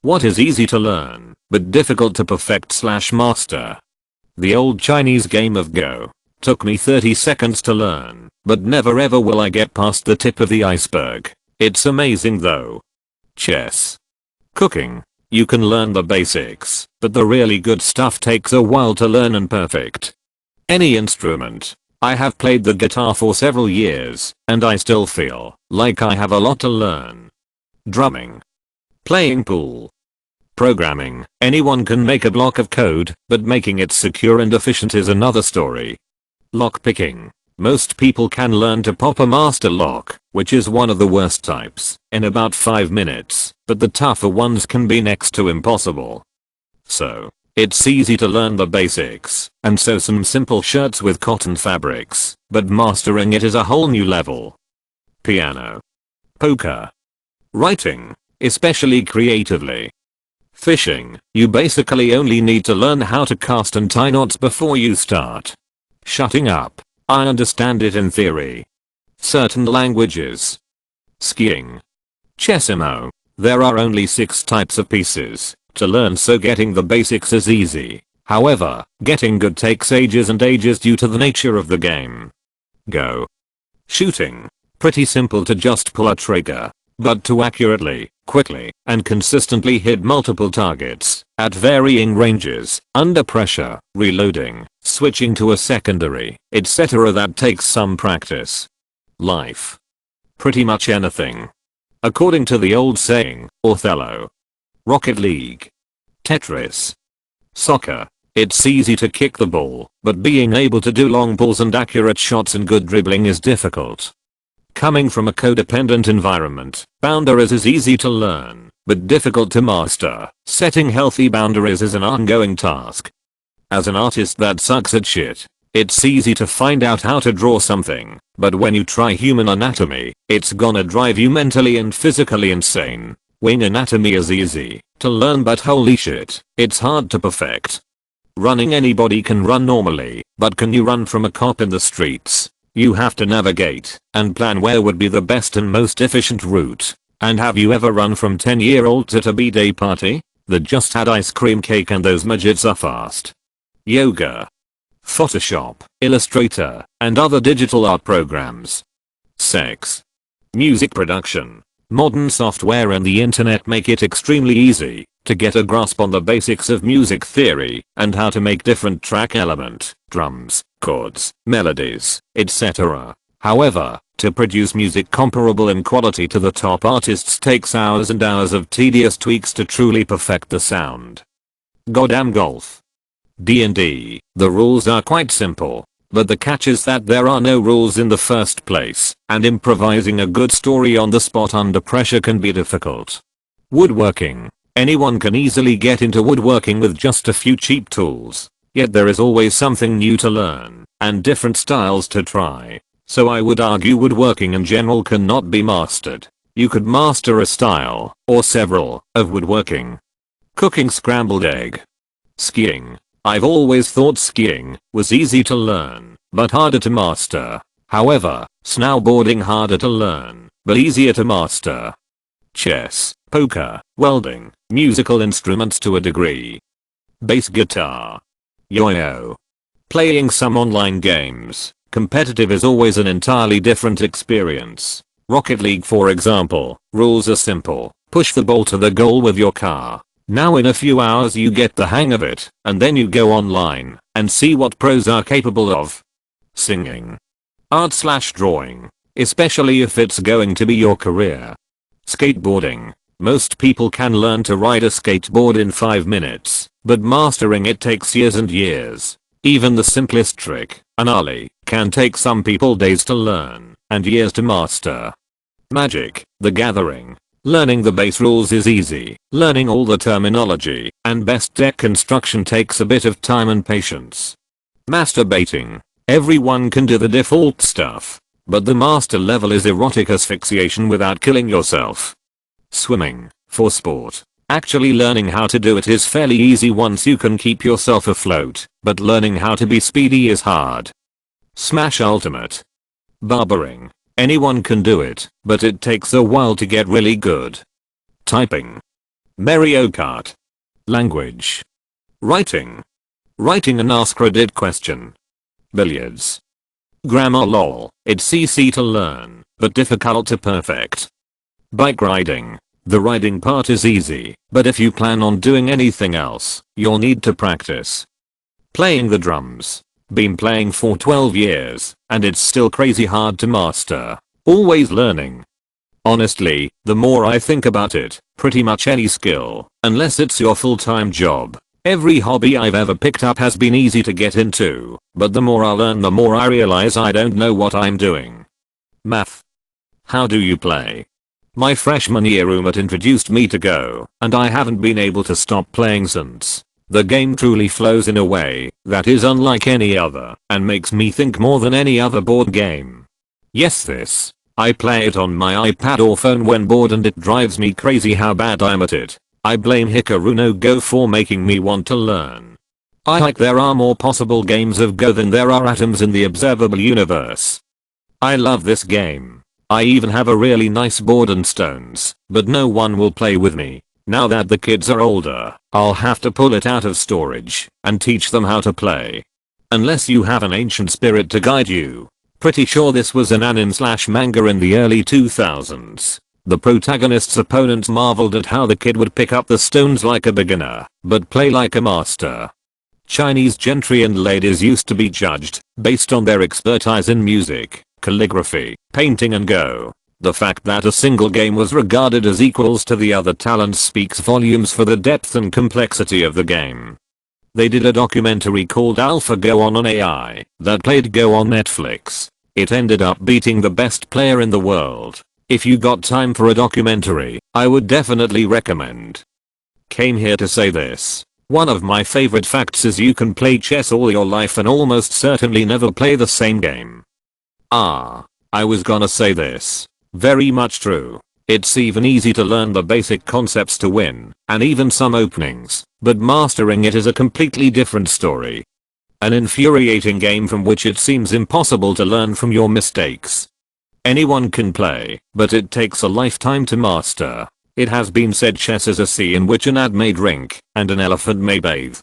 What is easy to learn, but difficult to perfect/master? The old Chinese game of Go. Took me 30 seconds to learn, but never ever will I get past the tip of the iceberg. It's amazing though. Chess. Cooking. You can learn the basics, but the really good stuff takes a while to learn and perfect. Any instrument. I have played the guitar for several years, and I still feel like I have a lot to learn. Drumming. Playing pool. Programming. Anyone can make a block of code, but making it secure and efficient is another story. Lockpicking. Most people can learn to pop a master lock, which is one of the worst types, in about 5 minutes, but the tougher ones can be next to impossible. So, it's easy to learn the basics, and sew some simple shirts with cotton fabrics, but mastering it is a whole new level. Piano. Poker. Writing, especially creatively. Fishing. You basically only need to learn how to cast and tie knots before you start. Shutting up. I understand it in theory. Certain languages. Skiing. Chessimo. There are only 6 types of pieces to learn, so getting the basics is easy. However, getting good takes ages and ages due to the nature of the game. Go. Shooting. Pretty simple to just pull a trigger, but to accurately, quickly, and consistently hit multiple targets at varying ranges, under pressure, reloading, switching to a secondary, etc. that takes some practice. Life. Pretty much anything. According to the old saying, Othello. Rocket League. Tetris. Soccer. It's easy to kick the ball, but being able to do long balls and accurate shots and good dribbling is difficult. Coming from a codependent environment, boundaries is easy to learn, but difficult to master. Setting healthy boundaries is an ongoing task. As an artist that sucks at shit, it's easy to find out how to draw something, but when you try human anatomy, it's gonna drive you mentally and physically insane. Wing anatomy is easy to learn, but holy shit, it's hard to perfect. Running. Anybody can run normally, but can you run from a cop in the streets? You have to navigate and plan where would be the best and most efficient route. And have you ever run from 10-year-olds at a b-day party? That just had ice cream cake and those midgets are fast. Yoga. Photoshop, Illustrator, and other digital art programs. Sex. Music production. Modern software and the internet make it extremely easy to get a grasp on the basics of music theory and how to make different track element, drums, chords, melodies, etc. However, to produce music comparable in quality to the top artists takes hours and hours of tedious tweaks to truly perfect the sound. Goddamn golf. D&D, the rules are quite simple, but the catch is that there are no rules in the first place, and improvising a good story on the spot under pressure can be difficult. Woodworking. Anyone can easily get into woodworking with just a few cheap tools, yet there is always something new to learn, and different styles to try. So I would argue woodworking in general cannot be mastered. You could master a style, or several, of woodworking. Cooking. Scrambled egg. Skiing. I've always thought skiing was easy to learn, but harder to master. However, snowboarding harder to learn, but easier to master. Chess, poker, welding, musical instruments to a degree. Bass guitar. Yo-yo. Playing some online games. Competitive is always an entirely different experience. Rocket League, for example, rules are simple. Push the ball to the goal with your car. Now in a few hours you get the hang of it, and then you go online and see what pros are capable of. Singing. Art/drawing, especially if it's going to be your career. Skateboarding. Most people can learn to ride a skateboard in 5 minutes, but mastering it takes years and years. Even the simplest trick, an ollie, can take some people days to learn and years to master. Magic, the Gathering. Learning the base rules is easy. Learning all the terminology and best deck construction takes a bit of time and patience. Masturbating. Everyone can do the default stuff, but the master level is erotic asphyxiation without killing yourself. Swimming, for sport. Actually learning how to do it is fairly easy once you can keep yourself afloat, but learning how to be speedy is hard. Smash Ultimate. Barbering. Anyone can do it, but it takes a while to get really good. Typing. Mario Kart. Language. Writing. Writing an Ask Reddit question. Billiards. Grammar lol. It's easy to learn, but difficult to perfect. Bike riding. The riding part is easy, but if you plan on doing anything else, you'll need to practice. Playing the drums. Been playing for 12 years, and it's still crazy hard to master. Always learning. Honestly, the more I think about it, pretty much any skill, unless it's your full-time job. Every hobby I've ever picked up has been easy to get into, but the more I learn the more I realize I don't know what I'm doing. Math. How do you play? My freshman year roommate introduced me to Go, and I haven't been able to stop playing since. The game truly flows in a way that is unlike any other and makes me think more than any other board game. Yes, this. I play it on my iPad or phone when bored and it drives me crazy how bad I'm at it. I blame Hikaru no Go for making me want to learn. I like there are more possible games of Go than there are atoms in the observable universe. I love this game. I even have a really nice board and stones, but no one will play with me. Now that the kids are older, I'll have to pull it out of storage and teach them how to play. Unless you have an ancient spirit to guide you. Pretty sure this was an anime/manga in the early 2000s. The protagonist's opponents marveled at how the kid would pick up the stones like a beginner, but play like a master. Chinese gentry and ladies used to be judged based on their expertise in music, calligraphy, painting and Go. The fact that a single game was regarded as equals to the other talents speaks volumes for the depth and complexity of the game. They did a documentary called AlphaGo on an AI that played Go on Netflix. It ended up beating the best player in the world. If you got time for a documentary, I would definitely recommend. Came here to say this. One of my favorite facts is you can play chess all your life and almost certainly never play the same game. I was gonna say this. Very much true. It's even easy to learn the basic concepts to win, and even some openings, but mastering it is a completely different story. An infuriating game from which it seems impossible to learn from your mistakes. Anyone can play, but it takes a lifetime to master. It has been said chess is a sea in which an ad may drink, and an elephant may bathe.